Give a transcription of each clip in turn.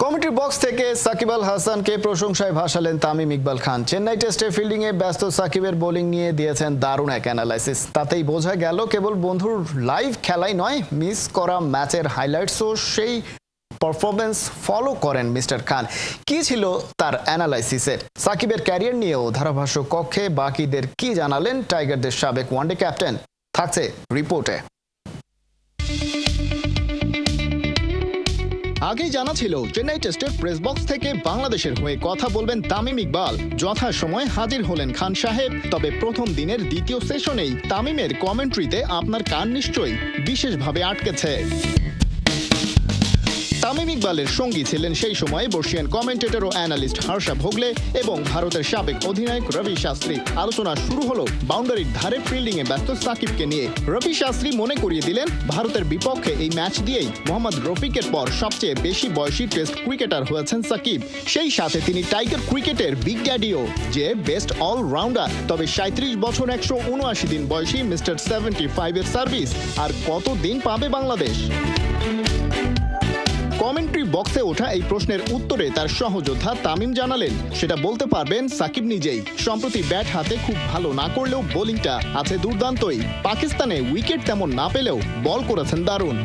Commentary box থেকে সাকিব আল হাসানকে প্রশংসায় ভাসালেন তামিম ইকবাল খান। চেন্নাই টেস্টে ফিল্ডিংয়ে ব্যস্ত সাকিবের বোলিং নিয়ে দিয়েছেন দারুণ এক অ্যানালাইসিস। তাতেই বোঝা গেল কেবল বন্ধুর লাইভ খেলাই নয়, মিস করা ম্যাচের হাইলাইটসও সেই পারফরমেন্স ফলো করেন মিস্টার খান। কি ছিল তার অ্যানালাইসিসে? সাকিবের ক্যারিয়ার নিয়েও ধারাভাষ্য কক্ষে বাকিদের কি জানালেন টাইগারদের সাবেক ওয়ানডে ক্যাপ্টেন, থাকছে রিপোর্টে। আগেই জানা ছিল চেন্নাই টেস্টের প্রেস বক্স থেকে বাংলাদেশের হয়ে কথা বলবেন তামিম ইকবাল। যথাসময়ে হাজির হলেন খান সাহেব। তবে প্রথম দিনের দ্বিতীয় সেশনেই তামিমের কমেন্ট্রিতে আপনার কান নিশ্চয়ই বিশেষভাবে আটকেছে। তামিম ইকবালের সঙ্গী ছিলেন সেই সময়ে বর্ষিয়ান কমেন্টেটর ও অ্যানালিস্ট হর্ষা ভোগলে এবং ভারতের সাবেক অধিনায়ক রবি শাস্ত্রী। আলোচনা শুরু হলো বাউন্ডারির ধারে ফিল্ডিংয়ে ব্যস্ত সাকিবকে নিয়ে। রবি শাস্ত্রী মনে করিয়ে দিলেন ভারতের বিপক্ষে এই ম্যাচ দিয়েই মোহাম্মদ রফিকের পর সবচেয়ে বেশি বয়সী টেস্ট ক্রিকেটার হয়েছেন সাকিব। সেই সাথে তিনি টাইগার ক্রিকেটের বিগ ড্যাডিও, যে বেস্ট অলরাউন্ডার। তবে 37 বছর 179 দিন বয়সী মিস্টার 75 এর সার্ভিস আর কত দিন পাবে বাংলাদেশ? কমেন্ট্রি বক্সে ওঠা এই প্রশ্নের উত্তরে তার সহযোদ্ধা তামিম জানালেন, সেটা বলতে পারবেন সাকিব নিজেই। সম্প্রতি ব্যাট হাতে খুব ভালো না করলেও বোলিংটা আছে দুর্দান্তই। পাকিস্তানে উইকেট তেমন না পেলেও বল করেছেন দারুণ।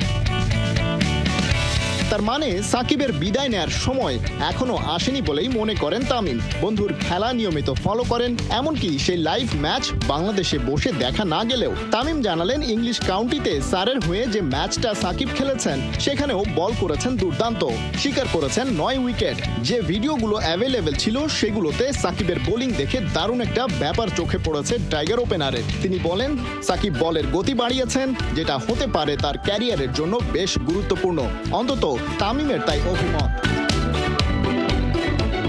তার মানে সাকিবের বিদায় নেয়ার সময় এখনো আসেনি বলেই মনে করেন তামিম। বন্ধুর খেলা নিয়মিত ফলো করেন, এমনকি সেই লাইভ ম্যাচ বাংলাদেশে বসে দেখা না গেলেও। তামিম জানালেন ইংলিশ কাউন্টিতে সারের হয়ে যে ম্যাচটা সাকিব খেলেছেন সেখানেও বল করেছেন দুর্দান্ত। স্বীকার করেছেন 9 উইকেট। যে ভিডিওগুলো অ্যাভেলেবেল ছিল সেগুলোতে সাকিবের বোলিং দেখে দারুণ একটা ব্যাপার চোখে পড়েছে টাইগার ওপেনারের। তিনি বলেন সাকিব বলের গতি বাড়িয়েছেন, যেটা হতে পারে তার ক্যারিয়ারের জন্য বেশ গুরুত্বপূর্ণ। অন্তত তামিমের তাই অভিমত।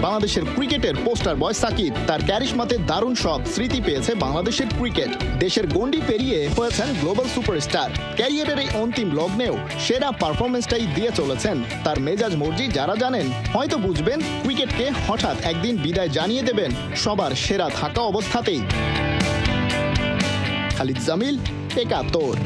বাংলাদেশের ক্রিকেটের পোস্টার বয় সাকিব। তার ক্যারিশমাতে দারুণ সব স্মৃতি পেয়েছে বাংলাদেশের ক্রিকেট। দেশের গণ্ডি পেরিয়ে হয়েছেন গ্লোবাল সুপারস্টার। ক্যারিয়ারের এই অন্তিম লগ্নেও সেরা পারফরমেন্সটাই দিয়ে চলেছেন। তার মেজাজ মর্জি যারা জানেন হয়তো বুঝবেন, ক্রিকেটকে হঠাৎ একদিন বিদায় জানিয়ে দেবেন সবার সেরা থাকা অবস্থাতেই। খালিদ জামিল, ৭১।